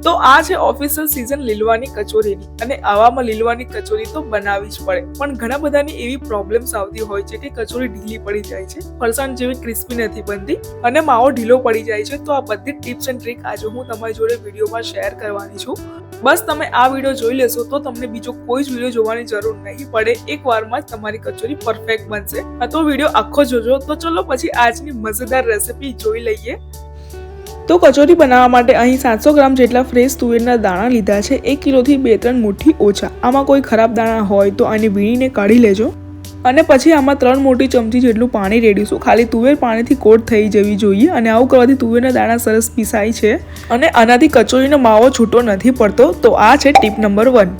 તો આ છે ઓફિશિયલ સીઝન લીલવાની કચોરીની, અને આવામાં લીલવાની કચોરી તો બનાવવી જ પડે. પણ ઘણા બધાની એવી પ્રોબ્લેમ્સ આવતી હોય છે કે કચોરી ઢીલી પડી જાય છે, ફરસાણ જેવી ક્રિસ્પી નથી બનતી અને માવો ઢીલો પડી જાય છે. તો આ બધી ટિપ્સ એન્ડ ટ્રીક આજે હું તમારી જોડે વિડીયોમાં શેર કરવાની છું. બસ તમે આ વિડીયો જોઈ લેશો તો તમને બીજો કોઈ જ વિડીયો જોવાની જરૂર નહીં પડે. એક વારમાં જ તમારી કચોરી પરફેક્ટ બનશે. તો વિડીયો આખો જોજો. તો ચલો પછી આજની મજેદાર રેસીપી જોઈ લઈએ. તો કચોરી બનાવવા માટે અહીં 700 ગ્રામ જેટલા ફ્રેશ તુવેરના દાણા લીધા છે. 1 કિલોથી 2-3 મુઠ્ઠી ઓછા. આમાં કોઈ ખરાબ દાણા હોય તો આને વીણીને કાઢી લેજો. અને પછી આમાં 3 મોટી ચમચી જેટલું પાણી રેડીશું. ખાલી તુવેર પાણીથી કોટ થઈ જવી જોઈએ, અને આવું કરવાથી તુવેરના દાણા સરસ પીસાય છે અને આનાથી કચોરીનો માવો છૂટો નથી પડતો. તો આ છે ટીપ નંબર 1.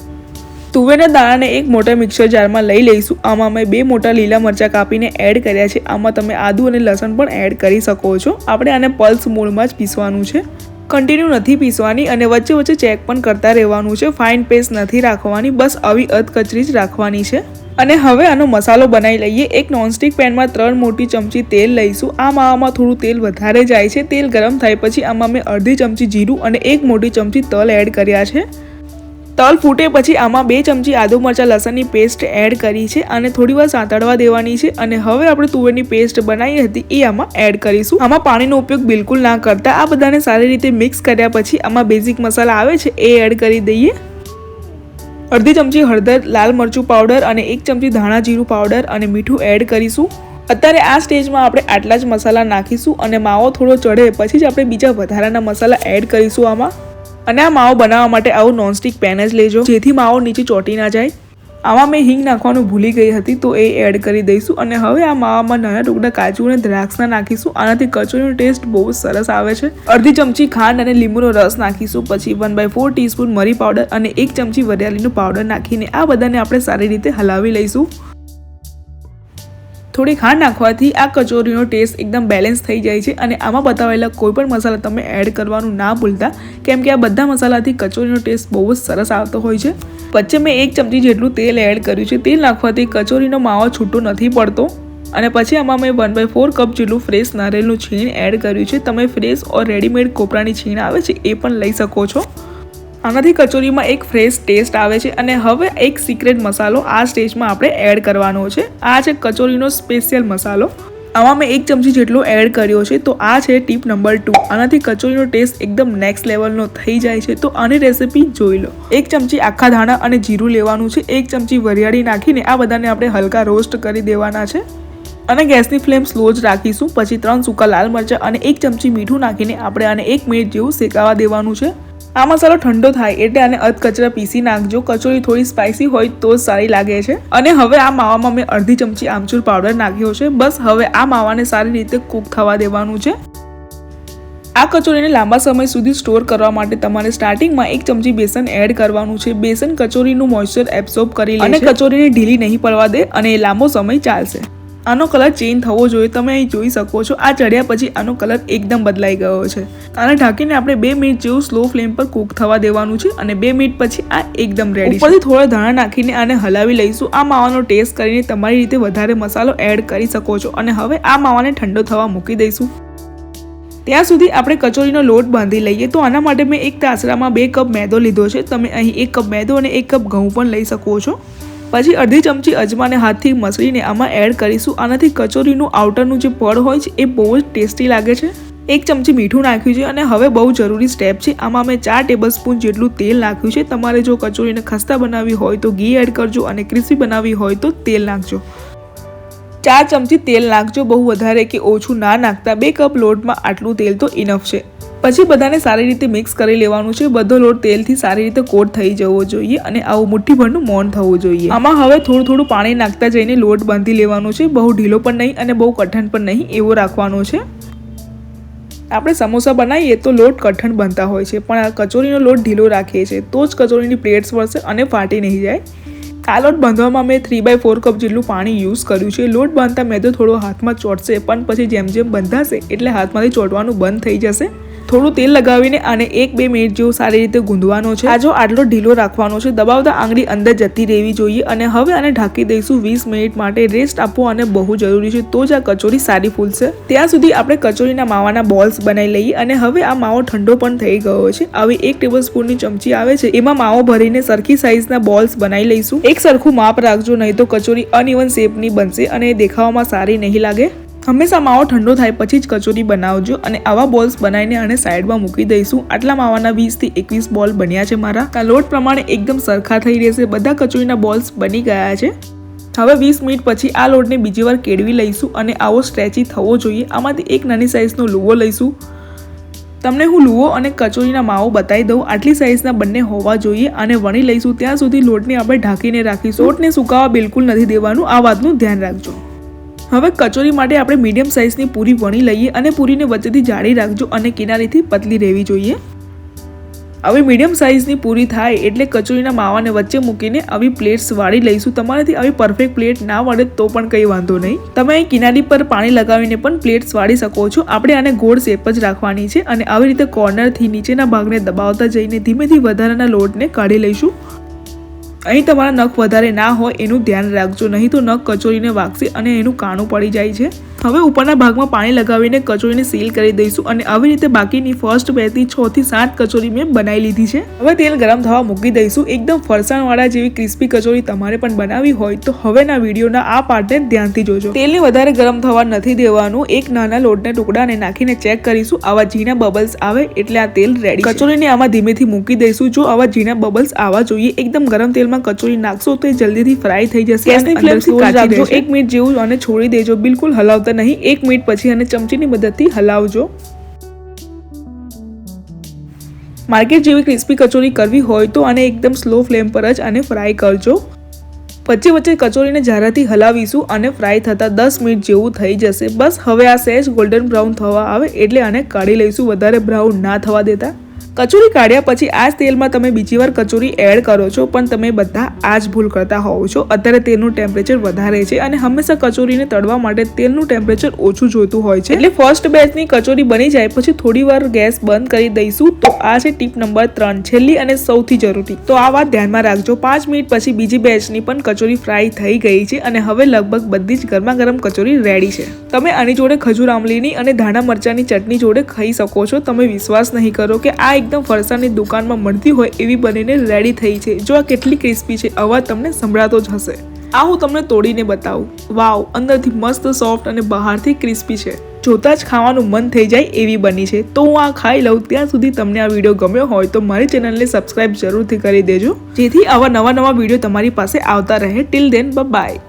તુવેરના દાણાને એક મોટા મિક્સર જારમાં લઈ લઈશું. આમાં મેં 2 મોટા લીલા મરચાં કાપીને એડ કર્યા છે. આમાં તમે આદુ અને લસણ પણ એડ કરી શકો છો. આપણે આને પલ્સ મોડમાં જ પીસવાનું છે, કન્ટિન્યુ નથી પીસવાની, અને વચ્ચે વચ્ચે ચેક પણ કરતા રહેવાનું છે. ફાઇન પેસ્ટ નથી રાખવાની, બસ આવી અધકચરી જ રાખવાની છે. અને હવે આનો મસાલો બનાવી લઈએ. એક નોનસ્ટિક પેનમાં 3 મોટી ચમચી તેલ લઈશું. આ માવામાં થોડું તેલ વધારે જાય છે. તેલ ગરમ થાય પછી આમાં મેં અડધી ચમચી જીરું અને 1 મોટી ચમચી તલ એડ કર્યા છે. તલ ફૂટે પછી આમાં 2 ચમચી આદુ મરચાં લસણની પેસ્ટ એડ કરી છે અને થોડી વાર સાંતળવા દેવાની છે. અને હવે આપણે તુવેરની પેસ્ટ બનાવી હતી એ આમાં એડ કરીશું. આમાં પાણીનો ઉપયોગ બિલકુલ ના કરતા. આ બધાને સારી રીતે મિક્સ કર્યા પછી આમાં બેઝિક મસાલા આવે છે એ એડ કરી દઈએ. અડધી ચમચી હળદર, લાલ મરચું પાવડર અને 1 ચમચી ધાણા જીરું પાવડર અને મીઠું એડ કરીશું. અત્યારે આ સ્ટેજમાં આપણે આટલા જ મસાલા નાખીશું, અને માવો થોડો ચડે પછી જ આપણે બીજા વધારાના મસાલા એડ કરીશું આમાં. અને આ માવો બનાવવા માટે આવું નોનસ્ટિક પેન જ લેજો, જેથી માવો નીચે ચોંટી ના જાય. આમાં મેં હિંગ નાખવાનું ભૂલી ગઈ હતી તો એ એડ કરી દઈશું. અને હવે આ માવામાં નાના ટુકડા કાજુ અને દ્રાક્ષના નાખીશું. આનાથી કચોરીનો ટેસ્ટ બહુ જ સરસ આવે છે. અડધી ચમચી ખાંડ અને લીંબુનો રસ નાખીશું. પછી 1/4 ટીસ્પૂન મરી પાવડર અને 1 ચમચી વરિયાળીનો પાવડર નાખીને આ બધાને આપણે સારી રીતે હલાવી લઈશું. થોડી ખાંડ નાખવાથી આ કચોરીનો ટેસ્ટ એકદમ બેલેન્સ થઈ જાય છે. અને આમાં બતાવેલા કોઈ પણ મસાલા તમે એડ કરવાનું ના ભૂલતા, કેમ કે આ બધા મસાલાથી કચોરીનો ટેસ્ટ બહુ જ સરસ આવતો હોય છે. વચ્ચે મેં 1 ચમચી જેટલું તેલ એડ કર્યું છે. તેલ નાખવાથી કચોરીનો માવો છૂટો નથી પડતો. અને પછી આમાં મેં 1/4 કપ જેટલું ફ્રેશ નારિયેળનું છીણ એડ કર્યું છે. તમે ફ્રેશ ઓર રેડીમેડ કોપરાની છીણ આવે છે એ પણ લઈ શકો છો. આનાથી કચોરીમાં એક ફ્રેશ ટેસ્ટ આવે છે. અને હવે એક સિક્રેટ મસાલો આ સ્ટેજમાં આપણે એડ કરવાનો છે. આ છે કચોરીનો સ્પેશિયલ મસાલો. આમાં મેં 1 ચમચી જેટલો એડ કર્યો છે. તો આ છે ટીપ નંબર 2. આનાથી કચોરીનો ટેસ્ટ એકદમ નેક્સ્ટ લેવલનો થઈ જાય છે. તો આની રેસીપી જોઈ લો. 1 ચમચી આખા ધાણા અને જીરું લેવાનું છે. 1 ચમચી વરિયાળી નાખીને આ બધાને આપણે હલકા રોસ્ટ કરી દેવાના છે. અને ગેસની ફ્લેમ સ્લો જ રાખીશું. પછી 3 સૂકા લાલ મરચાં અને 1 ચમચી મીઠું નાખીને આપણે આને 1 મિનિટ જેવું શેકાવા દેવાનું છે. આ મસાલો ઠંડો થાય એટલે આને અધકચરા પીસી નાખજો. કચોરી થોડી સ્પાઇસી હોય તો જ સારી લાગે છે. અને હવે આ માવામાં મેં અડધી ચમચી આમચૂર પાવડર નાખ્યો છે. બસ હવે આ માવાને સારી રીતે કૂક થવા દેવાનું છે. આ કચોરીને લાંબા સમય સુધી સ્ટોર કરવા માટે તમારે સ્ટાર્ટિંગમાં 1 ચમચી બેસન એડ કરવાનું છે. બેસન કચોરીનું મોઇસ્ચર એબ્સોર્બ કરી લે છે અને કચોરીને ઢીલી નહીં પડવા દે, અને એ લાંબો સમય ચાલશે. આનો કલર ચેન્જ થવો જોઈએ. તમે અહીં જોઈ શકો છો આ ચડ્યા પછી આનો કલર એકદમ બદલાઈ ગયો છે. આને ઢાંકીને આપણે 2 મિનિટ જેવું સ્લો ફ્લેમ પર કૂક થવા દેવાનું છે. અને 2 મિનિટ પછી આ એકદમ રેડી છે. ઉપરથી થોડા ધાણા નાખીને આને હલાવી લઈશું. આ માવાનો ટેસ્ટ કરીને તમારી રીતે વધારે મસાલો એડ કરી શકો છો. અને હવે આ માવાને ઠંડો થવા મૂકી દઈશું. ત્યાં સુધી આપણે કચોરીનો લોટ બાંધી લઈએ. તો આના માટે મેં એક તાસરામાં 2 કપ મેદો લીધો છે. તમે અહીં 1 કપ મેદો અને 1 કપ ઘઉં પણ લઈ શકો છો. પછી અડધી ચમચી અજમાને હાથથી મસળીને આમાં એડ કરીશું. આનાથી કચોરીનું આઉટરનું જે પડ હોય છે એ બહુ જ ટેસ્ટી લાગે છે. 1 ચમચી મીઠું નાખ્યું છે. અને હવે બહુ જરૂરી સ્ટેપ છે. આમાં મેં 4 ટેબલસ્પૂન જેટલું તેલ નાખ્યું છે. તમારે જો કચોરીને ખસ્તા બનાવવી હોય તો ઘી એડ કરજો, અને ક્રિસ્પી બનાવવી હોય તો તેલ નાખજો. 4 ચમચી તેલ નાખજો, બહુ વધારે કે ઓછું ના નાખતા. 2 કપ લોટમાં આટલું તેલ તો ઇનફ છે. પછી બધાને સારી રીતે મિક્સ કરી લેવાનું છે. બધો લોટ તેલથી સારી રીતે કોટ થઈ જવો જોઈએ, અને આવું મુઠ્ઠીભરનું મોણ થવું જોઈએ. આમાં હવે થોડું થોડું પાણી નાખતા જઈને લોટ બાંધી લેવાનો છે. બહુ ઢીલો પણ નહીં અને બહુ કઠણ પણ નહીં એવો રાખવાનો છે. આપણે સમોસા બનાવીએ તો લોટ કઠણ બનતા હોય છે, પણ આ કચોરીનો લોટ ઢીલો રાખીએ છીએ તો જ કચોરીની પ્લેટ્સ વળશે અને ફાટી નહીં જાય. આ લોટ બાંધવામાં મેં 3/4 કપ જેટલું પાણી યુઝ કર્યું છે. લોટ બાંધતા મેદો થોડો હાથમાં ચોંટશે, પણ પછી જેમ જેમ બંધાશે એટલે હાથમાંથી ચોંટવાનું બંધ થઈ જશે. થોડું તેલ લગાવીને આને 1-2 મિનિટ જેવું સારી રીતે ગૂંધવાનો છે. આ જો આટલો ઢીલો રાખવાનો છે, દબાવતા આંગળી અંદર જતી રહેવી જોઈએ. અને હવે આને ઢાંકી દઈશું 20 મિનિટ માટે. રેસ્ટ આપવો આને બહુ જરૂરી છે, તો જ આ કચોરી સારી ફૂલશે. ત્યાં સુધી આપણે કચોરીના માવાના બોલ્સ બનાવી લઈએ. અને હવે આ માવો ઠંડો પણ થઈ ગયો છે. આવી 1 ટેબલસ્પૂનની ચમચી આવે છે, એમાં માવો ભરીને સરખી સાઈઝના બોલ્સ બનાવી લઈશું. એક સરખું માપ રાખજો, નહીં તો કચોરી અનઇવન શેપની બનશે અને દેખાવામાં સારી નહીં લાગે. હંમેશા માવો ઠંડો થાય પછી જ કચોરી બનાવજો. અને આવા બોલ્સ બનાવીને આને સાઈડમાં મૂકી દઈશું. આટલા માવાના 20 થી 21 બોલ બન્યા છે મારા. આ લોટ પ્રમાણે એકદમ સરખા થઈ રહેશે. બધા કચોરીના બોલ્સ બની ગયા છે. હવે 20 મિનિટ પછી આ લોટને બીજી વાર કેળવી લઈશું અને આવો સ્ટ્રેચી થવો જોઈએ. આમાંથી એક નાની સાઈઝનો લુવો લઈશું. તમને હું લુવો અને કચોરીના માવો બતાવી દઉં. આટલી સાઈઝના બંને હોવા જોઈએ. અને વણી લઈશું. ત્યાં સુધી લોટને આપણે ઢાંકીને રાખીશું. લોટને સુકાવા બિલકુલ નથી દેવાનું, આ વાતનું ધ્યાન રાખજો. હવે કચોરી માટે આપણે મીડિયમ સાઇઝની પૂરી વણી લઈએ. અને પૂરીને વચ્ચેથી જાડી રાખજો અને કિનારીથી પતલી રહેવી જોઈએ. હવે મીડિયમ સાઇઝની પૂરી થાય એટલે કચોરીના માવાને વચ્ચે મૂકીને આવી પ્લેટ્સ વાળી લઈશું. તમારાથી આવી પરફેક્ટ પ્લેટ ના વળે તો પણ કંઈ વાંધો નહીં. તમે અહીં કિનારી પર પાણી લગાવીને પણ પ્લેટ્સ વાળી શકો છો. આપણે આને ગોળ શેપ જ રાખવાની છે. અને આવી રીતે કોર્નરથી નીચેના ભાગને દબાવતા જઈને ધીમેથી વધારાના લોટને કાઢી લઈશું. અહીં તમારા નખ વધારે ના હોય એનું ધ્યાન રાખજો, નહીં તો નખ કચોરીને વાગશે અને એનું કાણું પડી જાય છે. હવે ઉપરના ભાગમાં પાણી લગાવીને કચોરીને સીલ કરી દઈશું. અને આવી રીતે બાકીની ફર્સ્ટ બેચની 6 થી 7 કચોરી મેં બનાવી લીધી છે. હવે તેલ ગરમ થવા મૂકી દઈશું. એકદમ ફરસાણવાળા જેવી ક્રિસ્પી કચોરી તમારે પણ બનાવી હોય તો હવેના વિડીયોના આ પાર્ટને ધ્યાનથી જોજો. તેલને વધારે ગરમ થવા નથી દેવાનું. એક નાના લોટના ટુકડાને નાખીને ચેક કરીશું. આવા ઝીણા બબલ્સ આવે એટલે આ તેલ રેડી. કચોરીને આમાં ધીમેથી મૂકી દઈશું. જો આવા ઝીણા બબલ્સ આવવા જોઈએ. એકદમ ગરમ તેલમાં કચોરી નાખશો તો જલ્દીથી ફ્રાય થઈ જશે. ગેસની ફ્લેમ સ્લો રાખજો. 1 મિનિટ જેવું અને છોડી દેજો. બિલકુલ હલાવતા નહીં. 1 મિનિટ પછી અને ચમચીની મદદથી હલાવજો. માર્કેટ જેવી ક્રિસ્પી કચોરી કરવી હોય તો આને એકદમ સ્લો ફ્લેમ પર જ આને ફ્રાય કરજો. વચ્ચે વચ્ચે કચોરીને ઝારાથી હલાવીશું અને ફ્રાય થતા 10 મિનિટ જેવું થઈ જશે. બસ હવે આ સહેજ ગોલ્ડન બ્રાઉન થવા આવે એટલે આને કાઢી લઈશું. વધારે બ્રાઉન ના થવા દેતા. કચોરી કાઢ્યા પછી આ જ તેલમાં તમે બીજી વાર કચોરી એડ કરો છો, પણ તમે બધા આ જ ભૂલ કરતા હોવ છો. અત્યારે તેલનું ટેમ્પરેચર વધારે છે અને હંમેશા કચોરીને તળવા માટે તેલનું ટેમ્પરેચર ઓછું જોઈતું હોય છે. એટલે ફર્સ્ટ બેચની કચોરી બની જાય પછી થોડી વાર ગેસ બંધ કરી દઈશું. તો આ છે ટીપ નંબર 3, છેલ્લી અને સૌથી જરૂરી. તો આ વાત ધ્યાનમાં રાખજો. 5 મિનિટ પછી બીજી બેચની પણ કચોરી ફ્રાય થઈ ગઈ છે અને હવે લગભગ બધી જ ગરમા ગરમ કચોરી રેડી છે. તમે આની જોડે ખજૂર આમલીની અને ધાણા મરચાની ચટણી જોડે ખાઈ શકો છો. તમે વિશ્વાસ નહીં કરો કે આ એકદમ ફરસાણની દુકાનમાં મળતી હોય એવી બનીને રેડી થઈ છે. જો આ કેટલી ક્રિસ્પી છે, અવાજ તમને સંભળાતો જ હશે. આ હું તમને તોડીને બતાવું. વાવ, અંદરથી મસ્ત સોફ્ટ અને બહારથી ક્રિસ્પી છે. જોતા જ ખાવાનું મન થઈ જાય એવી બની છે. તો હું આ ખાઈ લઉં. ત્યાં સુધી તમને આ વિડીયો ગમ્યો હોય તો મારી ચેનલને સબસ્ક્રાઇબ જરૂરથી કરી દેજો, જેથી આવા નવા વિડીયો તમારી પાસે આવતા રહે. Till then, by.